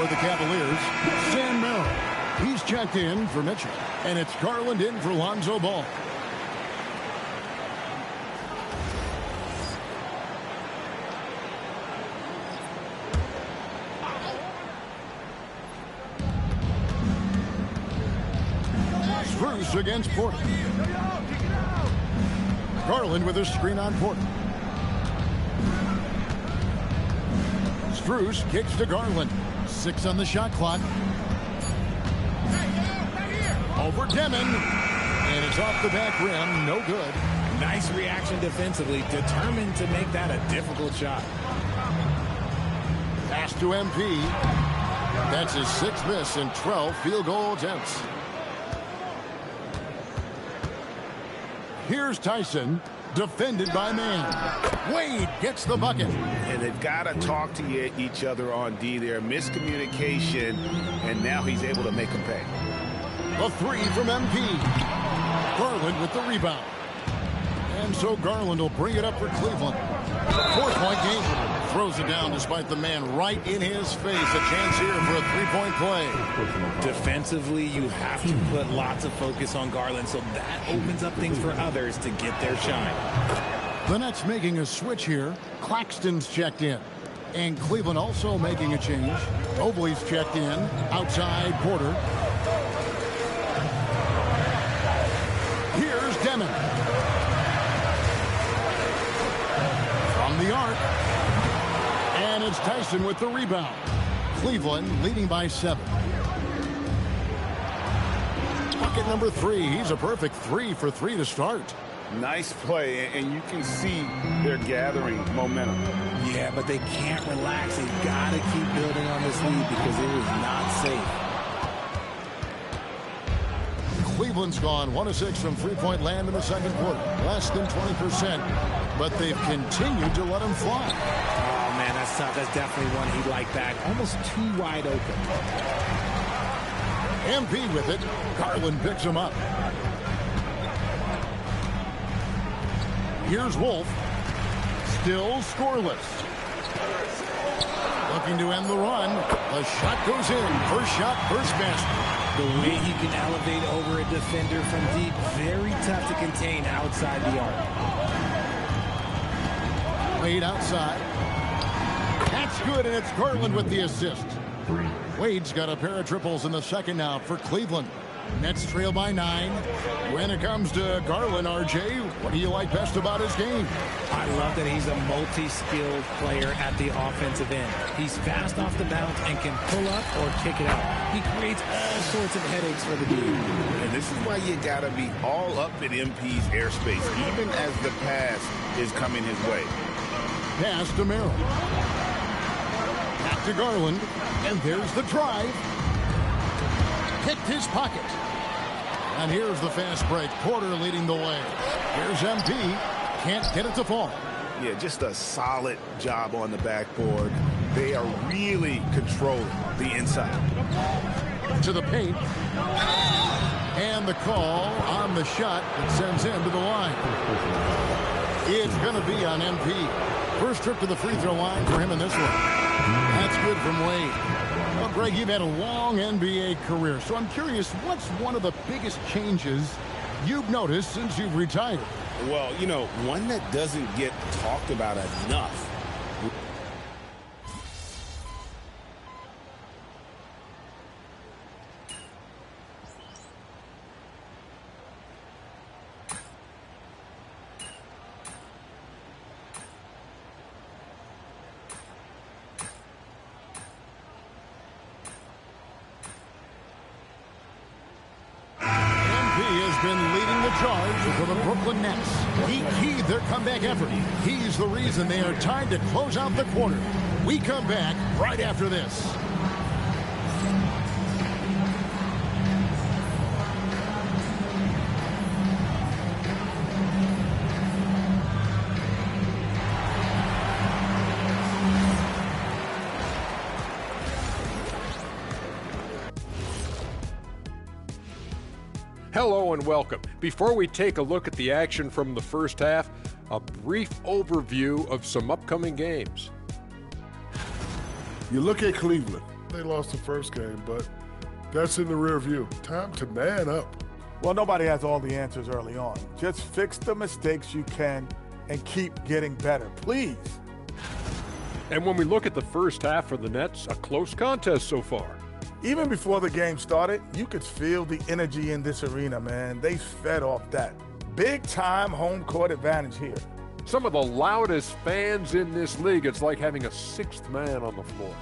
For the Cavaliers, Sam Merrill. He's checked in for Mitchell. And it's Garland in for Lonzo Ball. Strus against Porter. Garland with a screen on Porter. Strus kicks to Garland. 6 on the shot clock. Over Demon. And it's off the back rim. No good. Nice reaction defensively. Determined to make that a difficult shot. Pass to MP. That's his 6th miss in 12 field goal attempts. Here's Tyson. Defended by Man. Wade gets the bucket. And they've got to talk to each other on D there. Miscommunication, and now he's able to make them pay. A 3 from MP. Garland with the rebound. And so Garland will bring it up for Cleveland. 4-point game. Throws it down despite the man right in his face. A chance here for a 3-point play. Defensively, you have to put lots of focus on Garland, so that opens up things for others to get their shine. The Nets making a switch here. Claxton's checked in. And Cleveland also making a change. Mobley's checked in. Outside Porter. Here's Demon. From the arc. And it's Tyson with the rebound. Cleveland leading by 7. Bucket number 3. He's a perfect 3 for 3 to start. Nice play, and you can see they're gathering momentum. Yeah, but they can't relax. They've got to keep building on this lead because it is not safe. Cleveland's gone 1 of 6 from 3-point land in the second quarter. Less than 20%, but they've continued to let him fly. Oh, man, that's tough. That's definitely one he'd like back. Almost too wide open. MP with it. Garland picks him up. Here's Wolf. Still scoreless. Looking to end the run. The shot goes in. First shot, first basket. The way he can elevate over a defender from deep, very tough to contain outside the arc. Wade outside. That's good, and it's Garland with the assist. Wade's got a pair of triples in the second now for Cleveland. Nets trail by 9. When it comes to Garland, RJ, what do you like best about his game? I love that he's a multi-skilled player at the offensive end. He's fast off the bounce and can pull up or kick it out. He creates all sorts of headaches for the team. And this is why you got to be all up in MP's airspace, even as the pass is coming his way. Pass to Merrill. Back to Garland. And there's the drive. Picked his pocket. And here's the fast break. Porter leading the way. Here's MP. Can't get it to fall. Yeah, just a solid job on the backboard. They are really controlling the inside. To the paint. And the call on the shot that sends him to the line. It's going to be on MP. First trip to the free throw line for him in this one. That's good from Wade. Well, Greg, you've had a long NBA career, so I'm curious, what's one of the biggest changes you've noticed since you've retired? Well, you know, one that doesn't get talked about enough. Been leading the charge for the Brooklyn Nets. He keyed their comeback effort. He's the reason they are tied to close out the quarter. We come back right after this. Hello and welcome. Before we take a look at the action from the first half, a brief overview of some upcoming games. You look at Cleveland. They lost the first game, but that's in the rear view. Time to man up. Well, nobody has all the answers early on. Just fix the mistakes you can and keep getting better, please. And when we look at the first half for the Nets, a close contest so far. Even before the game started, you could feel the energy in this arena, man. They fed off that. Big-time home court advantage here. Some of the loudest fans in this league. It's like having a sixth man on the floor.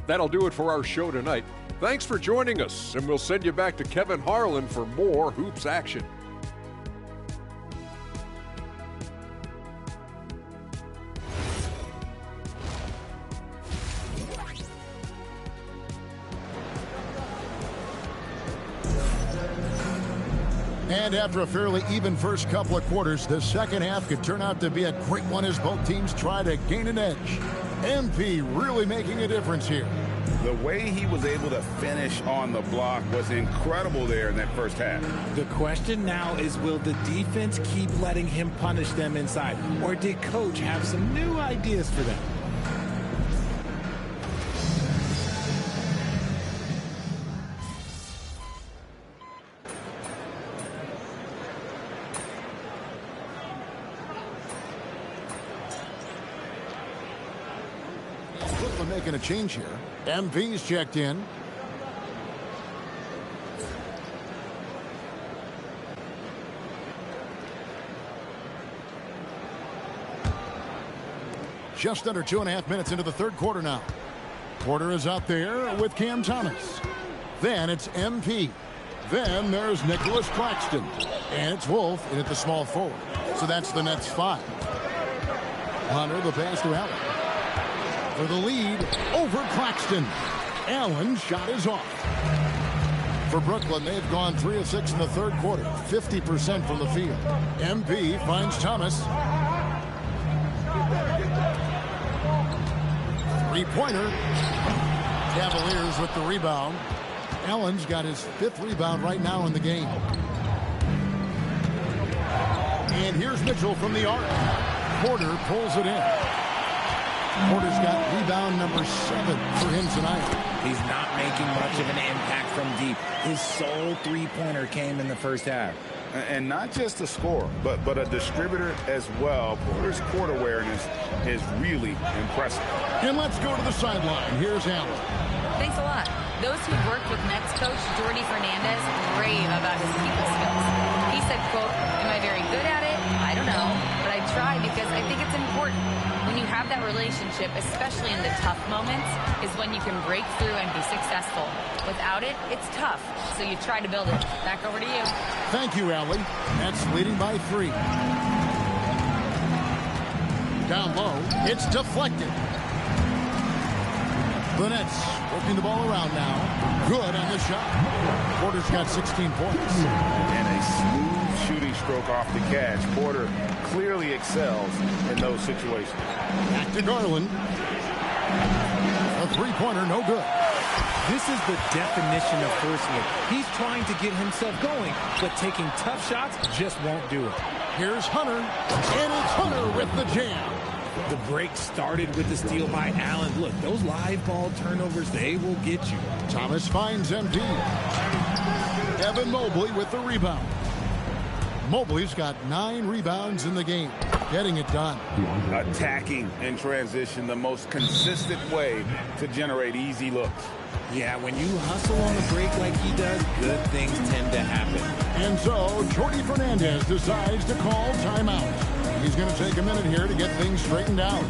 That'll do it for our show tonight. Thanks for joining us, and we'll send you back to Kevin Harlan for more hoops action. And after a fairly even first couple of quarters, the second half could turn out to be a great one as both teams try to gain an edge. MP really making a difference here. The way he was able to finish on the block was incredible there in that first half. The question now is, will the defense keep letting him punish them inside? Or did coach have some new ideas for them? Making a change here. MV's checked in. Just under 2.5 minutes into the third quarter now. Porter is out there with Cam Thomas. Then it's MP. Then there's Nicholas Claxton. And it's Wolf in at the small forward. So that's the Nets 5. Hunter, the pass to Allen. For the lead over Claxton. Allen's shot is off. For Brooklyn, they've gone 3 of 6 in the third quarter, 50% from the field. MP finds Thomas. Three-pointer. Cavaliers with the rebound. Allen's got his 5th rebound right now in the game. And here's Mitchell from the arc. Porter pulls it in. Porter's got rebound number 7 for him tonight. He's not making much of an impact from deep. His sole three-pointer came in the first half. And not just a scorer, but a distributor as well. Porter's court awareness is really impressive. And let's go to the sideline. Here's Allen. Thanks a lot. Those who've worked with Nets coach Jordi Fernandez rave about his people skills. He said, quote, "Am I very good at it? I don't know, but I try because I think it's important. When you have that relationship, especially in the tough moments, is when you can break through and be successful. Without it, it's tough, so you try to build it." Back over to you. Thank you, Allie. Nets leading by 3. Down low, it's deflected. The Nets working the ball around now. Good on the shot. Porter's got 16 points. And a smooth shooting stroke off the catch. Porter clearly excels in those situations. Back to Garland. A three-pointer, no good. This is the definition of first look. He's trying to get himself going, but taking tough shots just won't do it. Here's Hunter, and it's Hunter with the jam. The break started with the steal by Allen. Look, those live ball turnovers, they will get you. Thomas finds MD. Evan Mobley with the rebound. Mobley's got 9 rebounds in the game, getting it done. Attacking in transition, the most consistent way to generate easy looks. Yeah, when you hustle on the break like he does, good things tend to happen. And so, Jordy Fernandez decides to call timeout. He's going to take a minute here to get things straightened out.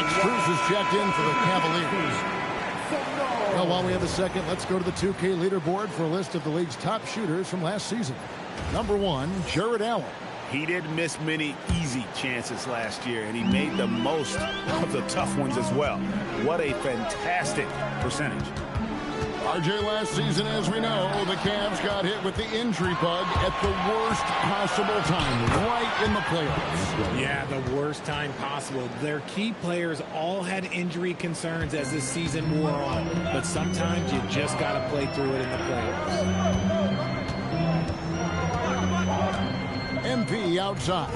Cruz is checked in for the Cavaliers. Well, while we have a second, let's go to the 2K leaderboard for a list of the league's top shooters from last season. Number 1, Jared Allen. He didn't miss many easy chances last year, and he made the most of the tough ones as well. What a fantastic percentage. RJ, last season, as we know, the Cavs got hit with the injury bug at the worst possible time, right in the playoffs. Yeah, the worst time possible. Their key players all had injury concerns as the season wore on, but sometimes you just got to play through it in the playoffs. MP outside.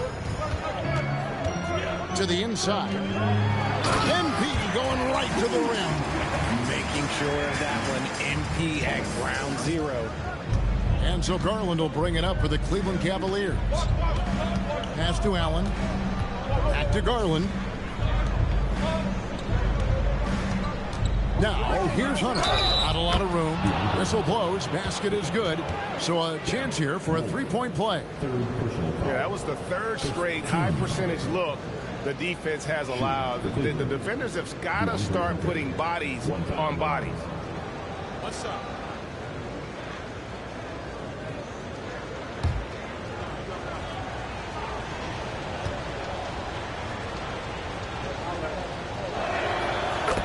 To the inside. MP going right to the rim. Making sure of that one. MP at ground zero. And so Garland will bring it up for the Cleveland Cavaliers. Pass to Allen. Back to Garland. Now, here's Hunter. Not a lot of room. Whistle blows. Basket is good. So a chance here for a three-point play. Yeah, that was the third straight high-percentage look the defense has allowed. The defenders have got to start putting bodies on bodies. What's up?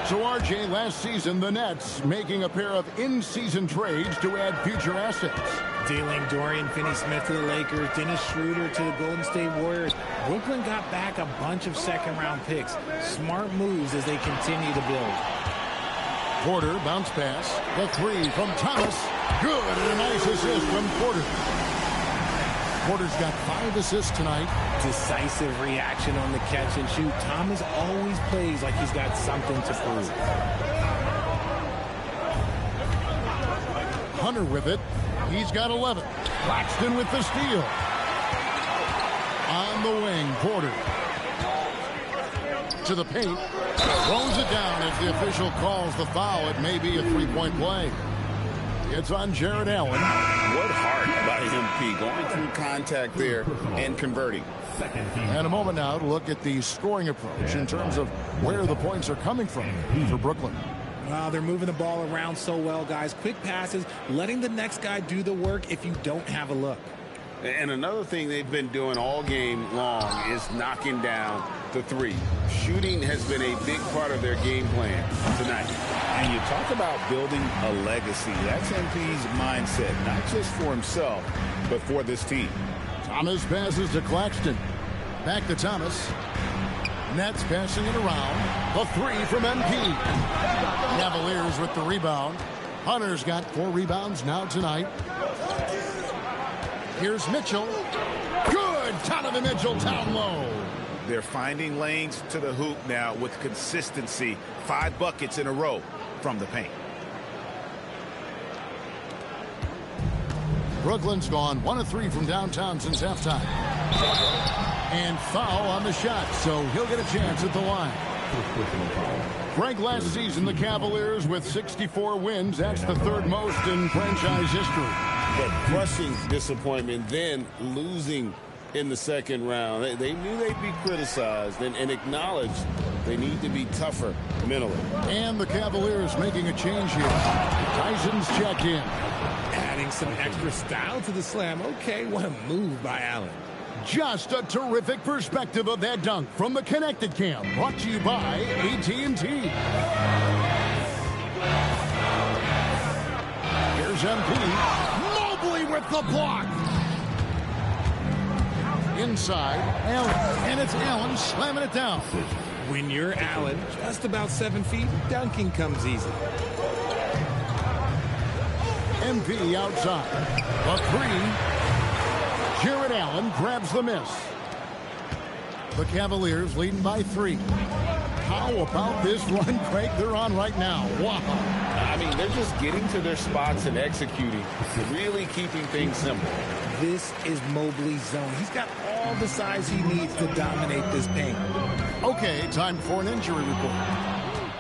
So, RJ, last season, the Nets making a pair of in-season trades to add future assets. Dealing Dorian Finney-Smith to the Lakers, Dennis Schroeder to the Golden State Warriors. Brooklyn got back a bunch of second-round picks. Smart moves as they continue to build. Porter, bounce pass. The three from Thomas. Good, and a nice assist from Porter. Porter's got 5 assists tonight. Decisive reaction on the catch and shoot. Thomas always plays like he's got something to prove. Hunter with it. He's got 11. Claxton with the steal. On the wing, Porter. To the paint. Throws it down as the official calls the foul. It may be a three-point play. It's on Jared Allen. What heart by MP going through contact there and converting. And a moment now to look at the scoring approach in terms of where the points are coming from for Brooklyn. Wow, they're moving the ball around so well, guys. Quick passes, letting the next guy do the work if you don't have a look. And another thing they've been doing all game long is knocking down the three. Shooting has been a big part of their game plan tonight. And you talk about building a legacy. That's MP's mindset, not just for himself, but for this team. Thomas passes to Claxton. Back to Thomas. Nets passing it around. The three from MP. Cavaliers with the rebound. Hunter's got 4 rebounds now tonight. Here's Mitchell. Good! Donovan Mitchell down low. They're finding lanes to the hoop now with consistency. 5 buckets in a row from the paint. Brooklyn's gone 1 of 3 from downtown since halftime. And foul on the shot, so he'll get a chance at the line. Frank, last season, the Cavaliers with 64 wins. That's the third most in franchise history. But crushing disappointment, then losing in the second round. They knew they'd be criticized and acknowledged they need to be tougher mentally. And the Cavaliers making a change here. Tyson's checked in. Adding some extra style to the slam. Okay, what a move by Allen. Just a terrific perspective of that dunk from the Connected Cam. Brought to you by AT&T. Here's MP. Mobley with the block. Inside, Allen. And it's Allen slamming it down. When you're Allen, just about 7 feet, dunking comes easy. MP outside. The three. Jared Allen grabs the miss. The Cavaliers leading by 3. How about this run, Craig, they're on right now? Wow. I mean, they're just getting to their spots and executing, really keeping things simple. This is Mobley's zone. He's got all the size he needs to dominate this paint. Okay, time for an injury report.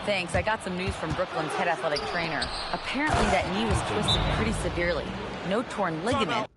Thanks. I got some news from Brooklyn's head athletic trainer. Apparently that knee was twisted pretty severely. No torn ligament.